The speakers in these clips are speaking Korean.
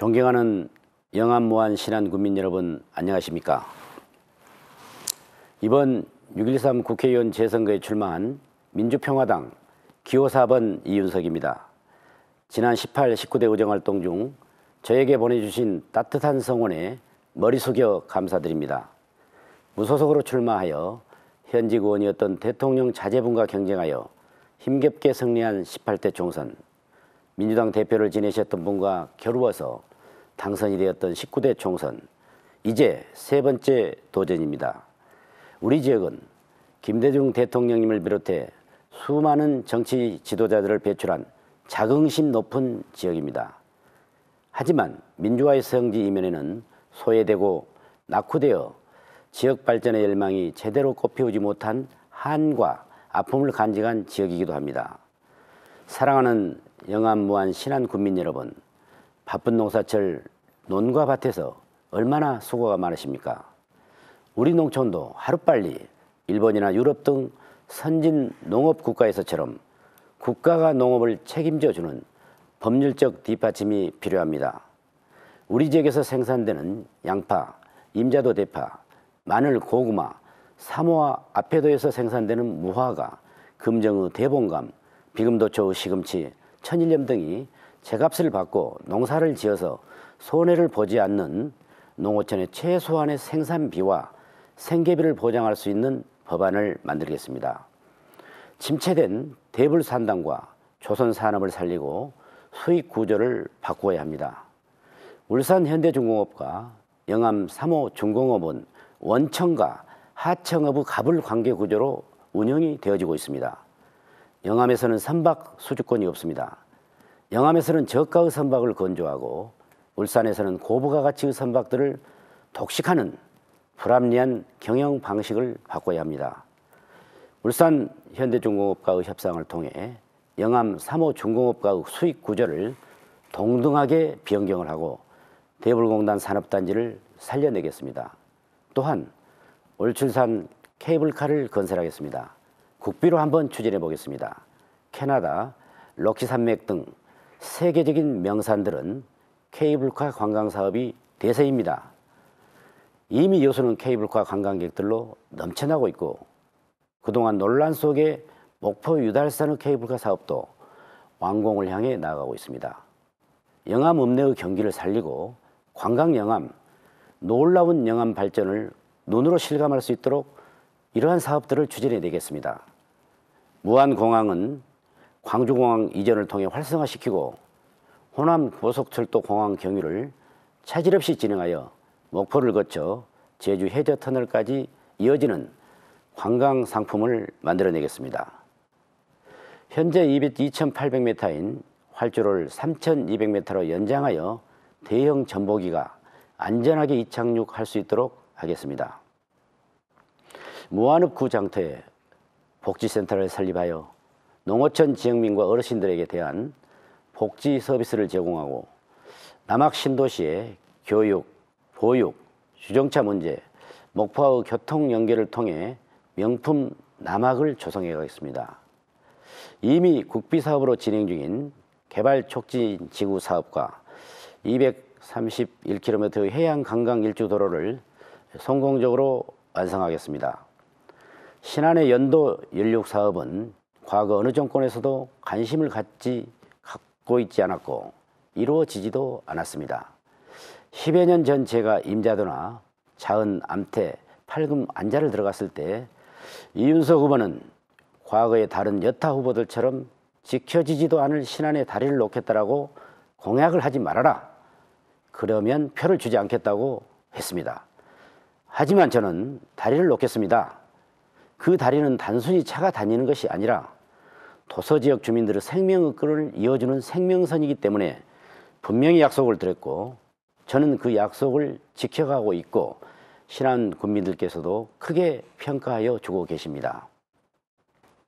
존경하는 영암무안 신안 국민 여러분, 안녕하십니까? 이번 6.13 국회의원 재선거에 출마한 민주평화당 기호 4번 이윤석입니다. 지난 18, 19대 의정활동 중 저에게 보내주신 따뜻한 성원에 머리 숙여 감사드립니다. 무소속으로 출마하여 현직 의원이었던 대통령 자제분과 경쟁하여 힘겹게 승리한 18대 총선, 민주당 대표를 지내셨던 분과 겨루어서 당선이 되었던 19대 총선, 이제 세 번째 도전입니다. 우리 지역은 김대중 대통령님을 비롯해 수많은 정치 지도자들을 배출한 자긍심 높은 지역입니다. 하지만 민주화의 성지 이면에는 소외되고 낙후되어 지역 발전의 열망이 제대로 꽃피우지 못한 한과 아픔을 간직한 지역이기도 합니다. 사랑하는 영암무안 신안 국민 여러분, 바쁜 농사철 논과 밭에서 얼마나 수고가 많으십니까? 우리 농촌도 하루빨리 일본이나 유럽 등 선진 농업 국가에서처럼 국가가 농업을 책임져주는 법률적 뒷받침이 필요합니다. 우리 지역에서 생산되는 양파, 임자도 대파, 마늘, 고구마, 사모와 앞에도에서 생산되는 무화과, 금정의 대봉감, 비금도초의 시금치, 천일염 등이 제값을 받고 농사를 지어서 손해를 보지 않는 농어촌의 최소한의 생산비와 생계비를 보장할 수 있는 법안을 만들겠습니다. 침체된 대불산당과 조선산업을 살리고 수익 구조를 바꾸어야 합니다. 울산 현대중공업과 영암 3호 중공업은 원청과 하청업의 갑을 관계 구조로 운영이 되어지고 있습니다. 영암에서는 선박 수주권이 없습니다. 영암에서는 저가의 선박을 건조하고 울산에서는 고부가 가치의 선박들을 독식하는 불합리한 경영 방식을 바꿔야 합니다. 울산 현대중공업과의 협상을 통해 영암 3호 중공업과의 수익 구조를 동등하게 변경을 하고 대불공단 산업단지를 살려내겠습니다. 또한 올출산 케이블카를 건설하겠습니다. 국비로 한번 추진해 보겠습니다. 캐나다, 록시산맥 등 세계적인 명산들은 케이블카 관광사업이 대세입니다. 이미 여수는 케이블카 관광객들로 넘쳐나고 있고 그동안 논란 속에 목포 유달산의 케이블카 사업도 완공을 향해 나아가고 있습니다. 영암 읍내의 경기를 살리고 관광 영암, 놀라운 영암 발전을 눈으로 실감할 수 있도록 이러한 사업들을 추진해 내겠습니다. 무안공항은 광주공항 이전을 통해 활성화시키고 호남 고속철도 공항 경유를 차질 없이 진행하여 목포를 거쳐 제주 해저터널까지 이어지는 관광 상품을 만들어내겠습니다. 현재 2,800m인 활주로를 3,200m로 연장하여 대형 전보기가 안전하게 이착륙할 수 있도록 하겠습니다. 무안읍구 장터에 복지센터를 설립하여 농어촌 지역민과 어르신들에게 대한 복지 서비스를 제공하고 남학 신도시의 교육, 보육, 주정차 문제, 목포와의 교통 연결을 통해 명품 남학을 조성해 가겠습니다. 이미 국비사업으로 진행 중인 개발 촉진 지구 사업과 231km의 해양 관광 일주 도로를 성공적으로 완성하겠습니다. 신안의 연도 연륙 사업은 과거 어느 정권에서도 관심을 갖고 있지 않았고 이루어지지도 않았습니다. 10여 년 전 제가 임자도나 자은, 암태, 팔금, 안자를 들어갔을 때 이윤석 후보는 과거의 다른 여타 후보들처럼 지켜지지도 않을 신안에 다리를 놓겠다라고 공약을 하지 말아라. 그러면 표를 주지 않겠다고 했습니다. 하지만 저는 다리를 놓겠습니다. 그 다리는 단순히 차가 다니는 것이 아니라 도서지역 주민들의 생명의 끈을 이어주는 생명선이기 때문에 분명히 약속을 드렸고 저는 그 약속을 지켜가고 있고 신안 국민들께서도 크게 평가하여 주고 계십니다.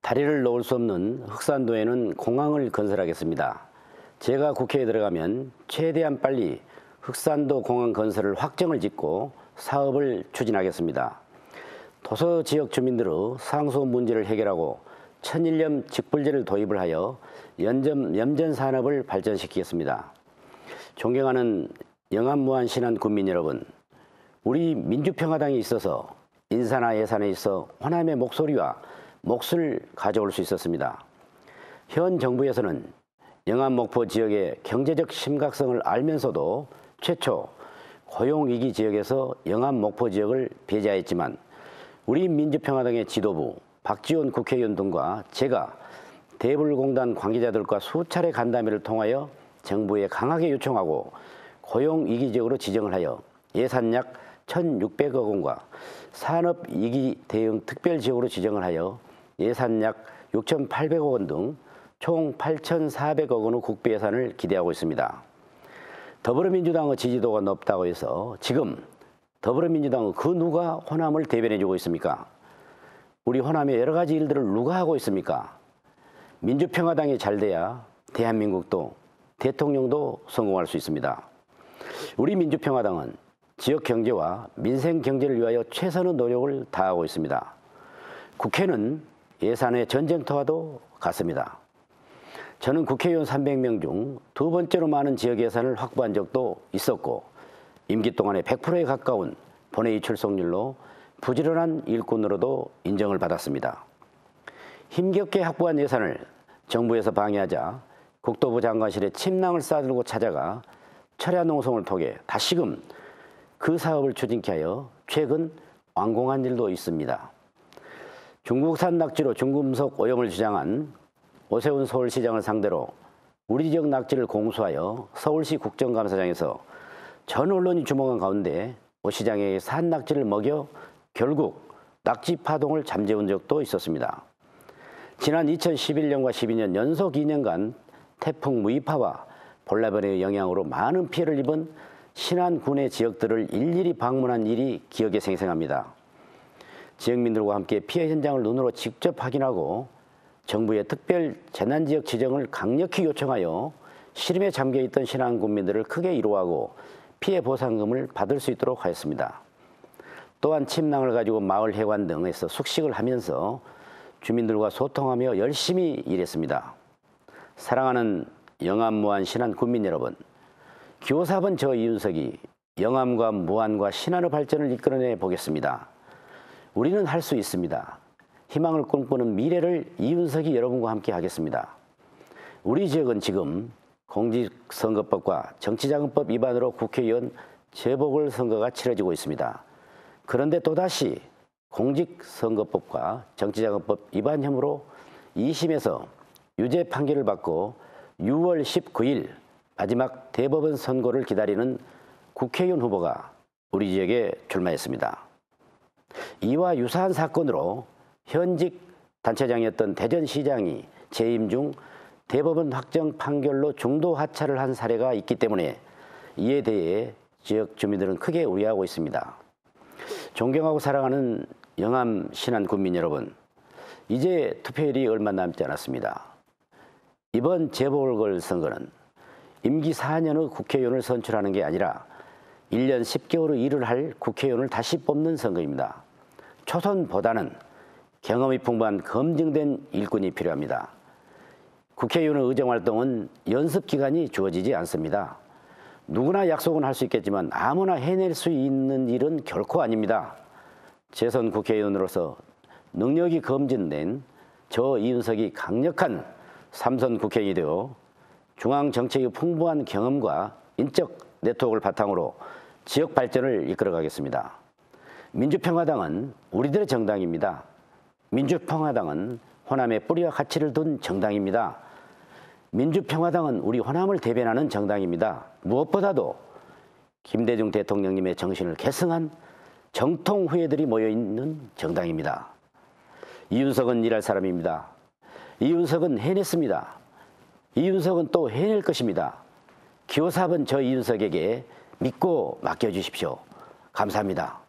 다리를 놓을 수 없는 흑산도에는 공항을 건설하겠습니다. 제가 국회에 들어가면 최대한 빨리 흑산도 공항 건설을 확정을 짓고 사업을 추진하겠습니다. 도서지역 주민들의 상수 문제를 해결하고 천일염 직불제를 도입을 하여 염전 산업을 발전시키겠습니다. 존경하는 영암무한 신안 군민 여러분, 우리 민주평화당에 있어서 인사나 예산에 있어 호남의 목소리와 몫을 가져올 수 있었습니다. 현 정부에서는 영암 목포 지역의 경제적 심각성을 알면서도 최초 고용위기 지역에서 영암 목포 지역을 배제하였지만 우리 민주평화당의 지도부 박지원 국회의원 등과 제가 대불공단 관계자들과 수차례 간담회를 통하여 정부에 강하게 요청하고 고용위기 지역으로 지정을 하여 예산 약 1,600억 원과 산업위기 대응 특별지역으로 지정을 하여 예산 약 6,800억 원 등 총 8,400억 원의 국비 예산을 기대하고 있습니다. 더불어민주당의 지지도가 높다고 해서 지금 더불어민주당의 그 누가 호남을 대변해주고 있습니까? 우리 호남의 여러 가지 일들을 누가 하고 있습니까? 민주평화당이 잘 돼야 대한민국도 대통령도 성공할 수 있습니다. 우리 민주평화당은 지역 경제와 민생 경제를 위하여 최선의 노력을 다하고 있습니다. 국회는 예산의 전쟁터와도 같습니다. 저는 국회의원 300명 중 두 번째로 많은 지역 예산을 확보한 적도 있었고 임기 동안에 100%에 가까운 본회의 출석률로 부지런한 일꾼으로도 인정을 받았습니다. 힘겹게 확보한 예산을 정부에서 방해하자 국토부 장관실에 침낭을 싸들고 찾아가 철야 농성을 통해 다시금 그 사업을 추진케 하여 최근 완공한 일도 있습니다. 중국산 낙지로 중금속 오염을 주장한 오세훈 서울시장을 상대로 우리 지역 낙지를 공수하여 서울시 국정감사장에서 전 언론이 주목한 가운데 오 시장에게 산 낙지를 먹여 결국 낙지 파동을 잠재운 적도 있었습니다. 지난 2011년과 12년 연속 2년간 태풍 무이파와 볼라번의 영향으로 많은 피해를 입은 신안군의 지역들을 일일이 방문한 일이 기억에 생생합니다. 지역민들과 함께 피해 현장을 눈으로 직접 확인하고 정부의 특별 재난지역 지정을 강력히 요청하여 시름에 잠겨있던 신안군민들을 크게 위로하고 피해 보상금을 받을 수 있도록 하였습니다. 또한 침낭을 가지고 마을 회관 등에서 숙식을 하면서 주민들과 소통하며 열심히 일했습니다. 사랑하는 영암무안 신안 군민 여러분, 기호 4번 저 이윤석이 영암과 무안과 신안의 발전을 이끌어내 보겠습니다. 우리는 할 수 있습니다. 희망을 꿈꾸는 미래를 이윤석이 여러분과 함께 하겠습니다. 우리 지역은 지금 공직선거법과 정치자금법 위반으로 국회의원 재보궐선거가 치러지고 있습니다. 그런데 또다시 공직선거법과 정치자금법 위반 혐의로 2심에서 유죄 판결을 받고 6월 19일 마지막 대법원 선고를 기다리는 국회의원 후보가 우리 지역에 출마했습니다. 이와 유사한 사건으로 현직 단체장이었던 대전시장이 재임 중 대법원 확정 판결로 중도 하차를 한 사례가 있기 때문에 이에 대해 지역 주민들은 크게 우려하고 있습니다. 존경하고 사랑하는 영암 신안 군민 여러분, 이제 투표일이 얼마 남지 않았습니다. 이번 재보궐선거는 임기 4년의 국회의원을 선출하는 게 아니라 1년 10개월의 일을 할 국회의원을 다시 뽑는 선거입니다. 초선보다는 경험이 풍부한 검증된 일꾼이 필요합니다. 국회의원의 의정활동은 연습기간이 주어지지 않습니다. 누구나 약속은 할 수 있겠지만 아무나 해낼 수 있는 일은 결코 아닙니다. 재선 국회의원으로서 능력이 검증된 저 이윤석이 강력한 3선 국회의원이 되어 중앙정책의 풍부한 경험과 인적 네트워크를 바탕으로 지역 발전을 이끌어가겠습니다. 민주평화당은 우리들의 정당입니다. 민주평화당은 호남의 뿌리와 가치를 둔 정당입니다. 민주평화당은 우리 호남을 대변하는 정당입니다. 무엇보다도 김대중 대통령님의 정신을 계승한 정통 후예들이 모여있는 정당입니다. 이윤석은 일할 사람입니다. 이윤석은 해냈습니다. 이윤석은 또 해낼 것입니다. 기호 4번 저 이윤석에게 믿고 맡겨주십시오. 감사합니다.